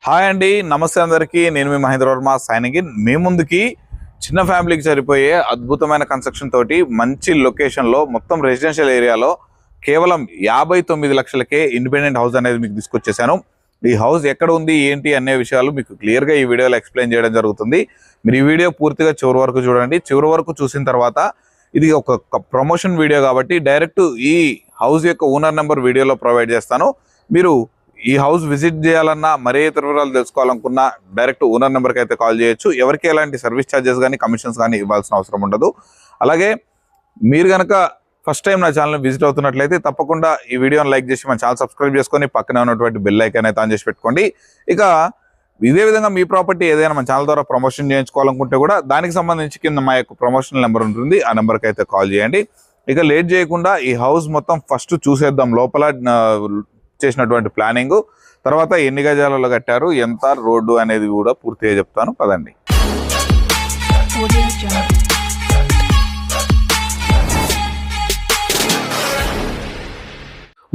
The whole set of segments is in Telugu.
హాయ్ అండి, నమస్తే అందరికీ. నేను మీ మహేంద్ర వర్మ సైనింగ్ ఇన్. మీ ముందుకి చిన్న ఫ్యామిలీకి సరిపోయే అద్భుతమైన కన్స్ట్రక్షన్ తోటి మంచి లొకేషన్లో మొత్తం రెసిడెన్షియల్ ఏరియాలో కేవలం 59 లక్షలకే ఇండిపెండెంట్ హౌస్ అనేది మీకు తీసుకొచ్చేసాను. ఈ హౌస్ ఎక్కడ ఉంది ఏంటి అనే విషయాలు మీకు క్లియర్గా ఈ వీడియోలో ఎక్స్ప్లెయిన్ చేయడం జరుగుతుంది. మీరు ఈ వీడియో పూర్తిగా చివరి వరకు చూడండి. చివరి వరకు చూసిన తర్వాత ఇది ఒక ప్రమోషన్ వీడియో కాబట్టి డైరెక్ట్ ఈ హౌస్ యొక్క ఓనర్ నెంబర్ వీడియోలో ప్రొవైడ్ చేస్తాను. మీరు ఈ హౌస్ విజిట్ చేయాలన్నా మరే ఇతర వివరాలు తెలుసుకోవాలనుకున్నా డైరెక్ట్ ఓనర్ నెంబర్కి అయితే కాల్ చేయొచ్చు. ఎవరికి ఎలాంటి సర్వీస్ ఛార్జెస్ కానీ కమిషన్స్ కానీ ఇవ్వాల్సిన అవసరం ఉండదు. అలాగే మీరు కనుక ఫస్ట్ టైం నా ఛానల్ని విజిట్ అవుతున్నట్లయితే తప్పకుండా ఈ వీడియోని లైక్ చేసి మన ఛానల్ సబ్స్క్రైబ్ చేసుకొని పక్కనే ఉన్నటువంటి బెల్ ఐకాన్ అయితే ఆన్ చేసి పెట్టుకోండి. ఇక ఇదే విధంగా మీ ప్రాపర్టీ ఏదైనా మన ఛానల్ ద్వారా ప్రమోషన్ చేయించుకోవాలనుకుంటే కూడా దానికి సంబంధించి కింద మా యొక్క ప్రమోషనల్ నెంబర్ ఉంటుంది, ఆ నెంబర్కి అయితే కాల్ చేయండి. ఇక లేట్ చేయకుండా ఈ హౌస్ మొత్తం ఫస్ట్ చూసేద్దాం. లోపల చేసినటువంటి ప్లానింగ్, తర్వాత ఎన్ని గజాలలో కట్టారు, ఎంత రోడ్డు అనేది కూడా పూర్తిగా చెప్తాను. పదండి.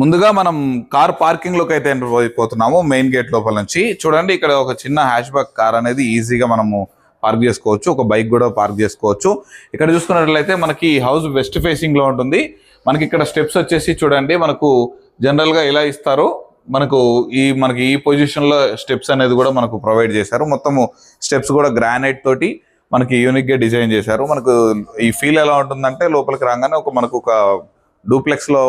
ముందుగా మనం కార్ పార్కింగ్ లోకి అయితే ఎంటర్ అయిపోతున్నాము. మెయిన్ గేట్ లోపల నుంచి చూడండి, ఇక్కడ ఒక చిన్న హ్యాష్ బ్యాక్ కార్ అనేది ఈజీగా మనము పార్క్ చేసుకోవచ్చు. ఒక బైక్ కూడా పార్క్ చేసుకోవచ్చు. ఇక్కడ చూసుకున్నట్లయితే మనకి హౌస్ వెస్ట్ ఫేసింగ్ లో ఉంటుంది. మనకి ఇక్కడ స్టెప్స్ వచ్చేసి చూడండి, మనకు జనరల్ గా ఎలా ఇస్తారో మనకి ఈ పొజిషన్ లో స్టెప్స్ అనేది కూడా మనకు ప్రొవైడ్ చేశారు. మొత్తము స్టెప్స్ కూడా గ్రానైట్ తోటి మనకి యూనిక్ గా డిజైన్ చేశారు. మనకు ఈ ఫీల్ ఎలా ఉంటుందంటే లోపలికి రాగానే మనకు ఒక డూప్లెక్స్ లో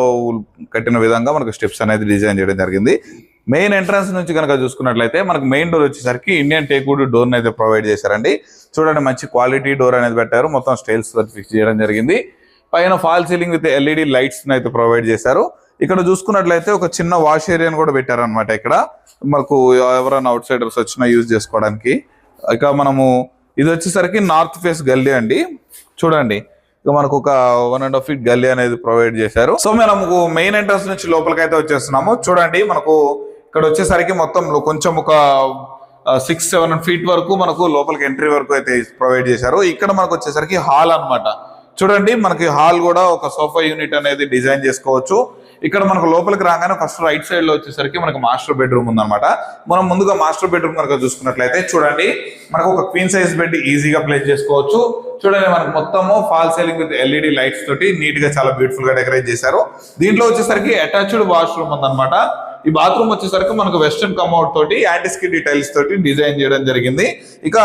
కట్టిన విధంగా మనకు స్టెప్స్ అనేది డిజైన్ చేయడం జరిగింది. మెయిన్ ఎంట్రన్స్ నుంచి కనుక చూసుకున్నట్లయితే మనకు మెయిన్ డోర్ వచ్చేసరికి ఇండియన్ టేక్వుడ్ డోర్ అయితే ప్రొవైడ్ చేశారండి. చూడండి, మంచి క్వాలిటీ డోర్ అనేది పెట్టారు. మొత్తం స్టైల్స్ ఫిక్స్ చేయడం జరిగింది. పైన fall ceiling with LED lights అయితే ప్రొవైడ్ చేశారు. ఇక్కడ చూసుకున్నట్లయితే ఒక చిన్న వాష్ ఏరియాని కూడా పెట్టారనమాట. ఇక్కడ మనకు ఎవరైనా అవుట్ సైడర్స్ వచ్చినా యూజ్ చేసుకోవడానికి. ఇక మనము ఇది వచ్చేసరికి నార్త్ ఫేస్ గల్లీ అండి. చూడండి, ఇక మనకు ఒక 1.5 feet గల్లీ అనేది ప్రొవైడ్ చేశారు. సో మనకు మెయిన్ ఎంట్రన్స్ నుంచి లోపలికి అయితే వచ్చేస్తున్నాము. చూడండి, మనకు ఇక్కడ వచ్చేసరికి మొత్తం కొంచెం ఒక 6-7 feet వరకు మనకు లోపలికి ఎంట్రీ వరకు అయితే ప్రొవైడ్ చేశారు. ఇక్కడ మనకు వచ్చేసరికి హాల్ అన్నమాట. చూడండి, మనకి హాల్ కూడా ఒక సోఫా యూనిట్ అనేది డిజైన్ చేసుకోవచ్చు. ఇక్కడ మనకు లోపలికి రాగానే ఫస్ట్ రైట్ సైడ్ లో వచ్చేసరికి మనకు మాస్టర్ బెడ్రూమ్ ఉందన్నమాట. మనం ముందుగా మాస్టర్ బెడ్రూమ్ కనుక చూసుకున్నట్లయితే చూడండి, మనకు ఒక క్వీన్ సైజ్ బెడ్ ఈజీగా ప్లేస్ చేసుకోవచ్చు. చూడండి, మనకు మొత్తము fall ceiling with LED lights తోటి నీట్ గా చాలా బ్యూటిఫుల్ గా డెకరేట్ చేశారు. దీంట్లో వచ్చేసరికి అటాచ్డ్ వాష్రూమ్ ఉందన్నమాట. ఈ బాత్రూమ్ వచ్చేసరికి మనకు వెస్టర్న్ కమౌట్ తోటి యాంటీ స్కిడ్ డీటైల్స్ తోటి డిజైన్ చేయడం జరిగింది. ఇక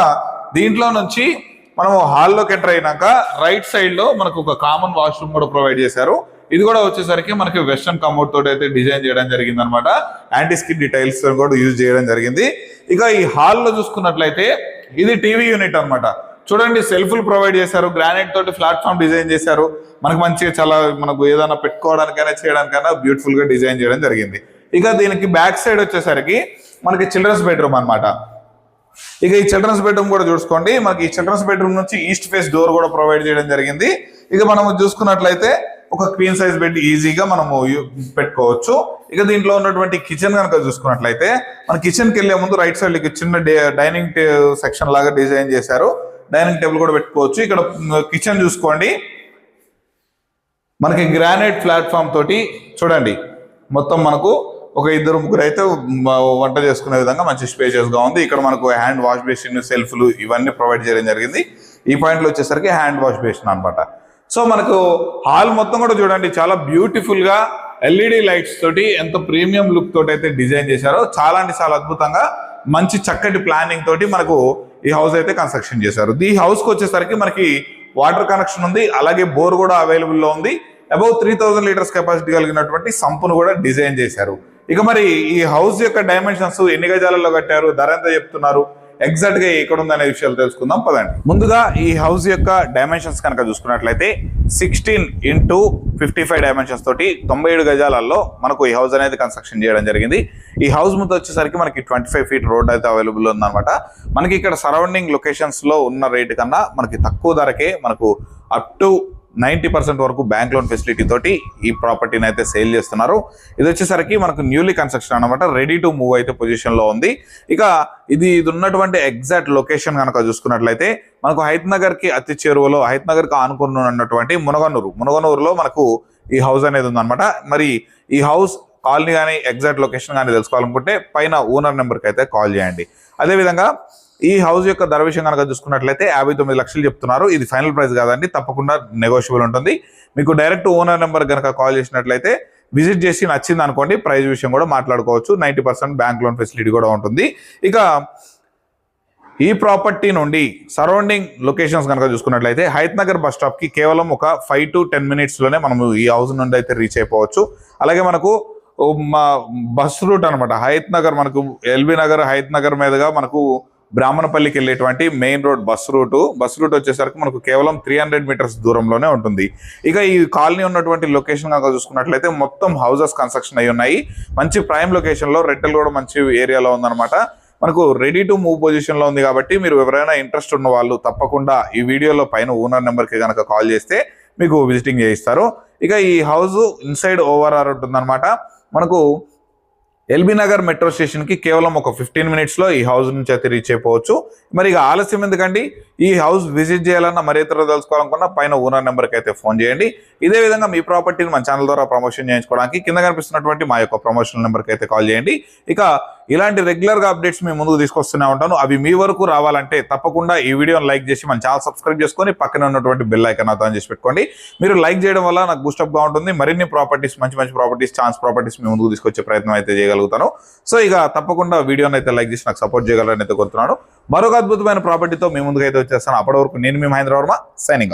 దీంట్లో నుంచి మనము హాల్లోకి ఎంటర్ అయినాక రైట్ సైడ్ లో మనకు ఒక కామన్ వాష్రూమ్ కూడా ప్రొవైడ్ చేశారు. ఇది కూడా వచ్చేసరికి మనకి వెస్టర్న్ కమౌట్ తోటి అయితే డిజైన్ చేయడం జరిగింది అనమాట. యాంటీ స్కిడ్ డీటైల్స్ కూడా యూజ్ చేయడం జరిగింది. ఇక ఈ హాల్ లో చూసుకున్నట్లయితే ఇది టీవీ యూనిట్ అనమాట. చూడండి, సెల్ఫ్లు ప్రొవైడ్ చేశారు. గ్రానైట్ తోటి ప్లాట్ఫామ్ డిజైన్ చేశారు. మనకు మంచిగా చాలా మనకు ఏదైనా పెట్టుకోవడానికైనా చేయడానికైనా బ్యూటిఫుల్ గా డిజైన్ చేయడం జరిగింది. ఇక దీనికి బ్యాక్ సైడ్ వచ్చేసరికి మనకి చిల్డ్రన్స్ బెడ్రూమ్ అనమాట. ఇక ఈ చిల్డ్రన్స్ బెడ్రూమ్ కూడా చూసుకోండి, మనకి ఈ చిల్డ్రన్స్ బెడ్రూమ్ నుంచి ఈస్ట్ ఫేస్ డోర్ కూడా ప్రొవైడ్ చేయడం జరిగింది. ఇక మనము చూసుకున్నట్లయితే ఒక క్వీన్ సైజ్ బెడ్ ఈజీగా మనము పెట్టుకోవచ్చు. ఇక దీంట్లో ఉన్నటువంటి కిచెన్ కనుక చూసుకున్నట్లయితే మన కిచెన్ కి వెళ్లే ముందు రైట్ సైడ్ చిన్న డైనింగ్ సెక్షన్ లాగా డిజైన్ చేశారు. డైనింగ్ టేబుల్ కూడా పెట్టుకోవచ్చు. ఇక్కడ కిచెన్ చూసుకోండి, మనకి గ్రానైట్ ప్లాట్ఫామ్ తోటి చూడండి మొత్తం మనకు ఒక 2-3 అయితే వంట చేసుకునే విధంగా మంచి స్పేషియస్ గా ఉంది. ఇక్కడ మనకు హ్యాండ్ వాష్ బేసిన్, సెల్ఫ్లు ఇవన్నీ ప్రొవైడ్ చేయడం జరిగింది. ఈ పాయింట్ లో వచ్చేసరికి హ్యాండ్ వాష్ బేసిన్ అనమాట. సో మనకు హాల్ మొత్తం కూడా చూడండి, చాలా బ్యూటిఫుల్ గా ఎల్ఈడి లైట్స్ తోటి ఎంత ప్రీమియం లుక్ తోటి అయితే డిజైన్ చేశారో చాలా అంటే చాలా అద్భుతంగా మంచి చక్కటి ప్లానింగ్ తోటి మనకు ఈ హౌస్ అయితే కన్స్ట్రక్షన్ చేశారు. ఈ హౌస్ కి వచ్చేసరికి మనకి వాటర్ కనెక్షన్ ఉంది, అలాగే బోర్ కూడా అవైలబుల్ లో ఉంది. అబౌవ్ 3000 లీటర్స్ కెపాసిటీ కలిగినటువంటి సంపును కూడా డిజైన్ చేశారు. ఇక మరి ఈ హౌస్ యొక్క డైమెన్షన్స్, ఎన్ని గజాలలో కట్టారు, ధర ఎంత చెప్తున్నారు, ఎగ్జాక్ట్ గా ఎక్కడ ఉందనే విషయాలు తెలుసుకుందాం. పదండి. ముందుగా ఈ హౌస్ యొక్క డైమెన్షన్స్ కనుక చూసుకున్నట్లయితే 16x55 డైమెన్షన్స్ తోటి 97 గజాలలో మనకు ఈ హౌస్ అనేది కన్స్ట్రక్షన్ చేయడం జరిగింది. ఈ హౌస్ ముందు వచ్చేసరికి మనకి 25 feet రోడ్ అయితే అవైలబుల్ ఉందన్నమాట. మనకి ఇక్కడ సరౌండింగ్ లొకేషన్స్ లో ఉన్న రేట్ కన్నా మనకి తక్కువ ధరకే మనకు అప్ టు 90% వరకు బ్యాంక్ లోన్ ఫెసిలిటీ తోటి ఈ ప్రాపర్టీని అయితే సేల్ చేస్తున్నారు. ఇది వచ్చేసరికి మనకు న్యూలీ కన్స్ట్రక్షన్ అనమాట, రెడీ టు మూవ్ అయితే పొజిషన్ లో ఉంది. ఇక ఇది ఉన్నటువంటి ఎగ్జాక్ట్ లొకేషన్ కనుక చూసుకున్నట్లయితే మనకు హైత్ నగర్ కి అతి చేరువలో, హైత్ నగర్ కి ఆనుకుని ఉన్నటువంటి మునగనూరులో మనకు ఈ హౌస్ అనేది ఉందన్నమాట. మరి ఈ హౌస్ కాలనీ కానీ ఎగ్జాక్ట్ లొకేషన్ కానీ తెలుసుకోవాలనుకుంటే పైన ఓనర్ నెంబర్కి అయితే కాల్ చేయండి. అదేవిధంగా ఈ హౌస్ యొక్క ధర విషయం కనుక చూసుకున్నట్లయితే 59 లక్షలు చెప్తున్నారు. ఇది ఫైనల్ ప్రైస్ కాదండి, తప్పకుండా నెగోషియబుల్ ఉంటుంది. మీకు డైరెక్ట్ ఓనర్ నెంబర్ కనుక కాల్ చేసినట్లయితే విజిట్ చేసి నచ్చింది అనుకోండి, ప్రైస్ విషయం కూడా మాట్లాడుకోవచ్చు. 90% బ్యాంక్ లోన్ ఫెసిలిటీ కూడా ఉంటుంది. ఇక ఈ ప్రాపర్టీ నుండి సరౌండింగ్ లొకేషన్స్ కనుక చూసుకున్నట్లయితే హయత్ నగర్ బస్ స్టాప్ కి కేవలం ఒక 5 to 10 minutes లోనే మనము ఈ హౌస్ నుండి అయితే రీచ్ అయిపోవచ్చు. అలాగే మనకు బస్ రూట్ అనమాట, హయత్ నగర్ మనకు ఎల్బీ నగర్ హయత్ నగర్ మీదుగా మనకు బ్రాహ్మణపల్లికి వెళ్ళేటువంటి మెయిన్ రోడ్ బస్ రూట్ వచ్చేసరికి మనకు కేవలం 300 meters దూరంలోనే ఉంటుంది. ఇక ఈ కాలనీ ఉన్నటువంటి లొకేషన్ కనుక చూసుకున్నట్లయితే మొత్తం హౌసెస్ కన్స్ట్రక్షన్ అయి ఉన్నాయి. మంచి ప్రైమ్ లొకేషన్ లో, రెంటల్ కూడా మంచి ఏరియాలో ఉందన్నమాట. మనకు రెడీ టు మూవ్ పొజిషన్ లో ఉంది కాబట్టి మీరు ఎవరైనా ఇంట్రెస్ట్ ఉన్న వాళ్ళు తప్పకుండా ఈ వీడియోలో పైన ఓనర్ నెంబర్కి కనుక కాల్ చేస్తే మీకు విజిటింగ్ చేయిస్తారు. ఇక ఈ హౌస్ ఇన్సైడ్ ఓవరాల్ ఉంటుందన్నమాట. మనకు ఎల్బీ నగర్ మెట్రో స్టేషన్ కి కేవలం ఒక 15 minutes లో ఈ హౌస్ నుంచి అయితే రీచ్ అయిపోవచ్చు. మరి ఇక ఆలస్యం ఎందుకండి, ఈ హౌస్ విజిట్ చేయాలన్నా మరి ఇతర తెలుసుకోవాలనుకున్నా పైన ఓనర్ నెంబర్కి అయితే ఫోన్ చేయండి. ఇదే విధంగా మీ ప్రాపర్టీని మన ఛానల్ ద్వారా ప్రమోషన్ చేయించుకోవడానికి కింద కనిపిస్తున్నటువంటి మా యొక్క ప్రమోషనల్ నెంబర్కి అయితే కాల్ చేయండి. ఇక ఇలాంటి రెగ్యులర్ గా అప్డేట్స్ మీ ముందుకు తీసుకొస్తూనే ఉంటాను. అవి మీ వరకు రావాలంటే తప్పకుండా ఈ వీడియోని లైక్ చేసి మన ఛానల్ సబ్స్క్రైబ్ చేసుకొని పక్కన ఉన్నటువంటి బెల్ ఐకాన్ ఆన్ చేసి పెట్టుకోండి. మీరు లైక్ చేయడం వల్ల నాకు బూస్టప్ గా ఉంటుంది. మరిన్ని ప్రాపర్టీస్, మంచి ప్రాపర్టీస్, ఛాన్స్ ప్రాపర్టీస్ మీ ముందుకు తీసుకొచ్చే ప్రయత్నం అయితే చేయగలుగుతాను. సో ఇక తప్పకుండా వీడియోని అయితే లైక్ చేసి నాకు సపోర్ట్ చేయగలరని అయితే కోరుతున్నాను. మరొక అద్భుతమైన ప్రాపర్టీతో మీ ముందుకు అయితే వచ్చేస్తాను. అప్పటి వరకు నేను మీ మహేంద్ర వర్మ, సైనింగ్ ఆఫ్.